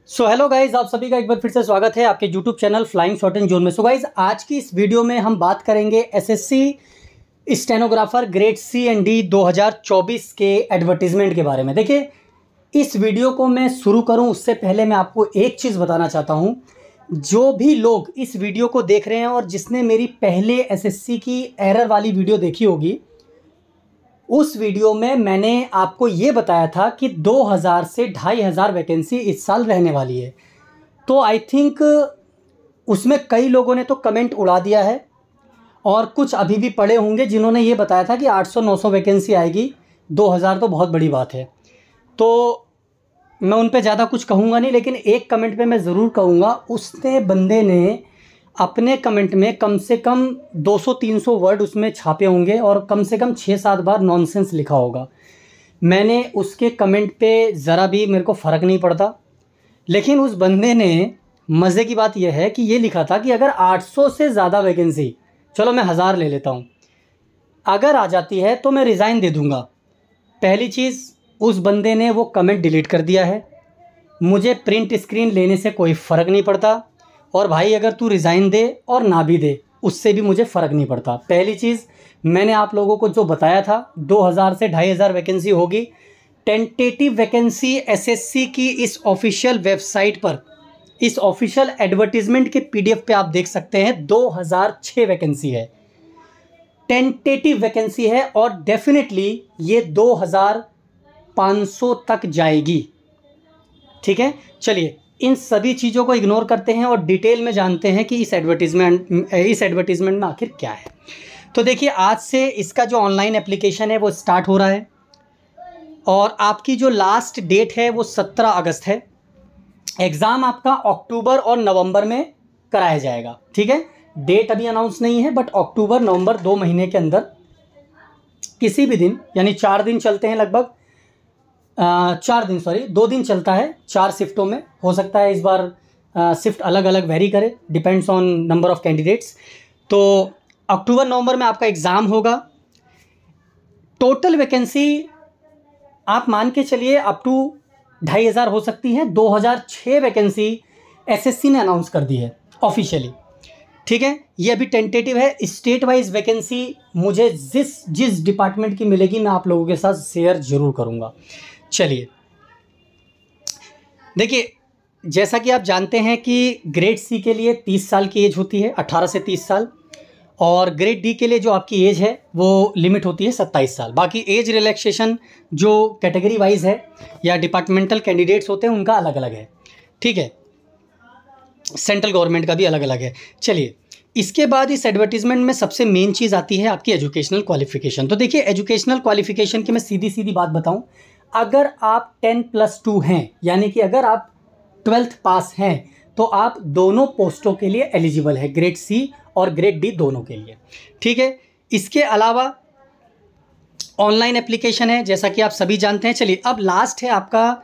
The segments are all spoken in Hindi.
सो हेलो गाइज, आप सभी का एक बार फिर से स्वागत है आपके YouTube channel flying shot and zone में। सो गाइज, आज की इस वीडियो में हम बात करेंगे SSC stenographer grade C and D 2024 के एडवर्टीजमेंट के बारे में। देखिए, इस वीडियो को मैं शुरू करूं उससे पहले मैं आपको एक चीज़ बताना चाहता हूं। जो भी लोग इस वीडियो को देख रहे हैं और जिसने मेरी पहले एसएससी की एरर वाली वीडियो देखी होगी, उस वीडियो में मैंने आपको ये बताया था कि 2000 से 2500 वैकेंसी इस साल रहने वाली है। तो आई थिंक उसमें कई लोगों ने तो कमेंट उड़ा दिया है और कुछ अभी भी पड़े होंगे जिन्होंने ये बताया था कि 800-900 वैकेंसी आएगी, 2000 तो बहुत बड़ी बात है। तो मैं उन पे ज़्यादा कुछ कहूँगा नहीं, लेकिन एक कमेंट पे मैं ज़रूर कहूँगा, उसने बंदे ने अपने कमेंट में कम से कम 200-300 वर्ड उसमें छापे होंगे और कम से कम 6-7 बार नॉनसेंस लिखा होगा। मैंने उसके कमेंट पे ज़रा भी मेरे को फ़र्क नहीं पड़ता, लेकिन उस बंदे ने मज़े की बात यह है कि ये लिखा था कि अगर 800 से ज़्यादा वैकेंसी, चलो मैं 1000 ले लेता हूँ, अगर आ जाती है तो मैं रिज़ाइन दे दूँगा। पहली चीज़, उस बंदे ने वो कमेंट डिलीट कर दिया है। मुझे प्रिंट स्क्रीन लेने से कोई फ़र्क नहीं पड़ता, और भाई अगर तू रिज़ाइन दे और ना भी दे उससे भी मुझे फ़र्क नहीं पड़ता। पहली चीज़, मैंने आप लोगों को जो बताया था 2000 से 2500 वैकेंसी होगी। टेंटेटिव वैकेंसी एसएससी की इस ऑफिशियल वेबसाइट पर, इस ऑफिशियल एडवर्टीज़मेंट के पीडीएफ पे आप देख सकते हैं 2006 वैकेंसी है, टेंटेटिव वैकेंसी है, और डेफिनेटली ये 2500 तक जाएगी। ठीक है, चलिए इन सभी चीज़ों को इग्नोर करते हैं और डिटेल में जानते हैं कि इस एडवर्टीज़मेंट में आखिर क्या है। तो देखिए, आज से इसका जो ऑनलाइन एप्लीकेशन है वो स्टार्ट हो रहा है और आपकी जो लास्ट डेट है वो 17 अगस्त है। एग्ज़ाम आपका अक्टूबर और नवंबर में कराया जाएगा। ठीक है, डेट अभी अनाउंस नहीं है, बट अक्टूबर नवंबर 2 महीने के अंदर किसी भी दिन, यानी 4 दिन चलते हैं लगभग, 2 दिन चलता है, 4 शिफ्टों में हो सकता है। इस बार शिफ्ट अलग अलग वेरी करे, depends on number of candidates. तो अक्टूबर नवंबर में आपका एग्ज़ाम होगा। टोटल वैकेंसी आप मान के चलिए अप टू 2500 हो सकती है। 2006 वैकेंसी एसएससी ने अनाउंस कर दी है ऑफिशियली। ठीक है, ये अभी टेंटेटिव है। स्टेट वाइज वैकेंसी मुझे जिस डिपार्टमेंट की मिलेगी मैं आप लोगों के साथ शेयर ज़रूर करूँगा। चलिए, देखिए, जैसा कि आप जानते हैं कि ग्रेड सी के लिए 30 साल की एज होती है, 18 से 30 साल, और ग्रेड डी के लिए जो आपकी एज है वो लिमिट होती है 27 साल। बाकी एज रिलैक्सेशन जो कैटेगरी वाइज है या डिपार्टमेंटल कैंडिडेट्स होते हैं उनका अलग अलग है। ठीक है, सेंट्रल गवर्नमेंट का भी अलग अलग है। चलिए, इसके बाद इस एडवर्टीज़मेंट में सबसे मेन चीज़ आती है आपकी एजुकेशनल क्वालिफ़िकेशन। तो देखिए, एजुकेशनल क्वालिफ़िकेशन की मैं सीधी सीधी बात बताऊं, अगर आप 10+2 हैं, यानी कि अगर आप 12th पास हैं, तो आप दोनों पोस्टों के लिए एलिजिबल है, ग्रेड सी और ग्रेड डी दोनों के लिए। ठीक है, इसके अलावा ऑनलाइन एप्लीकेशन है, जैसा कि आप सभी जानते हैं। चलिए, अब लास्ट है आपका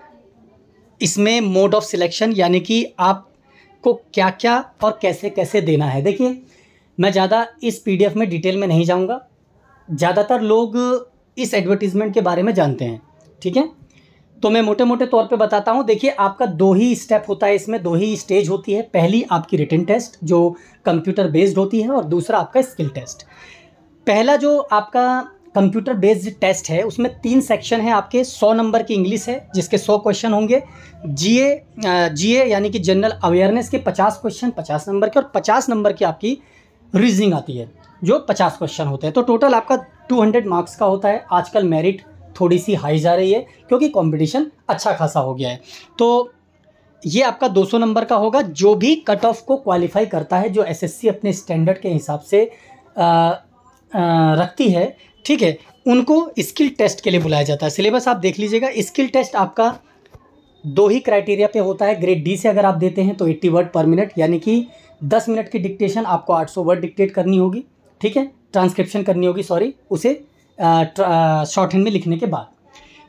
इसमें मोड ऑफ सिलेक्शन, यानी कि आपको क्या क्या और कैसे कैसे देना है। देखिए, मैं ज़्यादा इस पीडीएफ में डिटेल में नहीं जाऊँगा, ज़्यादातर लोग इस एडवर्टीज़मेंट के बारे में जानते हैं। ठीक है, तो मैं मोटे मोटे तौर पे बताता हूँ। देखिए, आपका 2 ही स्टेप होता है इसमें, 2 ही स्टेज होती है। पहली आपकी रिटन टेस्ट जो कंप्यूटर बेस्ड होती है, और दूसरा आपका स्किल टेस्ट। पहला जो आपका कंप्यूटर बेस्ड टेस्ट है उसमें 3 सेक्शन है आपके। 100 नंबर की इंग्लिश है जिसके 100 क्वेश्चन होंगे। जीए यानी कि जनरल अवेयरनेस के 50 क्वेश्चन 50 नंबर के, और 50 नंबर की आपकी रीजनिंग आती है जो 50 क्वेश्चन होते हैं। तो टोटल आपका 200 मार्क्स का होता है। आजकल मेरिट थोड़ी सी हाई जा रही है क्योंकि कंपटीशन अच्छा खासा हो गया है। तो ये आपका 200 नंबर का होगा। जो भी कट ऑफ को क्वालिफाई करता है, जो एसएससी अपने स्टैंडर्ड के हिसाब से रखती है, ठीक है, उनको स्किल टेस्ट के लिए बुलाया जाता है। सिलेबस आप देख लीजिएगा। स्किल टेस्ट आपका 2 ही क्राइटेरिया पे होता है। ग्रेड डी से अगर आप देते हैं तो 80 वर्ड पर मिनट, यानी कि 10 मिनट की डिक्टेशन आपको 800 वर्ड डिक्टेट करनी होगी। ठीक है, ट्रांसक्रिप्शन करनी होगी, सॉरी, उसे शॉर्ट हैंड में लिखने के बाद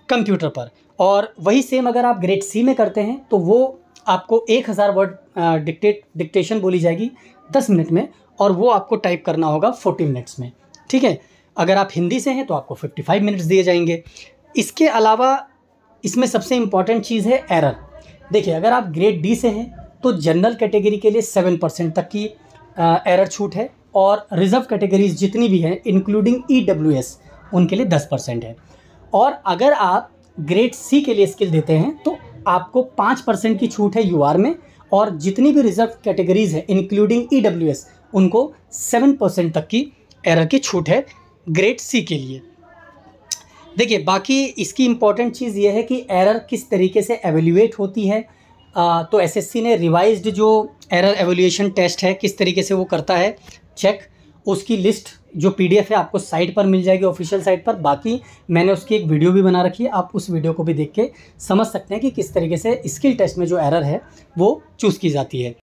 कंप्यूटर पर। और वही सेम अगर आप ग्रेड सी में करते हैं तो वो आपको 1000 वर्ड डिक्टेशन बोली जाएगी 10 मिनट में, और वो आपको टाइप करना होगा 40 मिनट्स में। ठीक है, अगर आप हिंदी से हैं तो आपको 55 मिनट्स दिए जाएंगे। इसके अलावा इसमें सबसे इम्पॉर्टेंट चीज़ है एरर। देखिए, अगर आप ग्रेड डी से हैं तो जनरल कैटेगरी के लिए 7% तक की एरर छूट है, और रिजर्व कैटेगरीज जितनी भी हैं इंक्लूडिंग EWS उनके लिए 10% है। और अगर आप ग्रेड सी के लिए स्किल देते हैं तो आपको 5% की छूट है UR में, और जितनी भी रिजर्व कैटेगरीज है इंक्लूडिंग EWS उनको 7% तक की एरर की छूट है ग्रेड सी के लिए। देखिए, बाकी इसकी इम्पॉर्टेंट चीज़ ये है कि एरर किस तरीके से एवेल्यूएट होती है। तो SSC ने रिवाइज्ड जो एरर एवेल्यूएशन टेस्ट है किस तरीके से वो करता है चेक, उसकी लिस्ट जो PDF है आपको साइट पर मिल जाएगी, ऑफिशियल साइट पर। बाकी मैंने उसकी एक वीडियो भी बना रखी है, आप उस वीडियो को भी देख के समझ सकते हैं कि किस तरीके से स्किल टेस्ट में जो एरर है वो चूज़ की जाती है।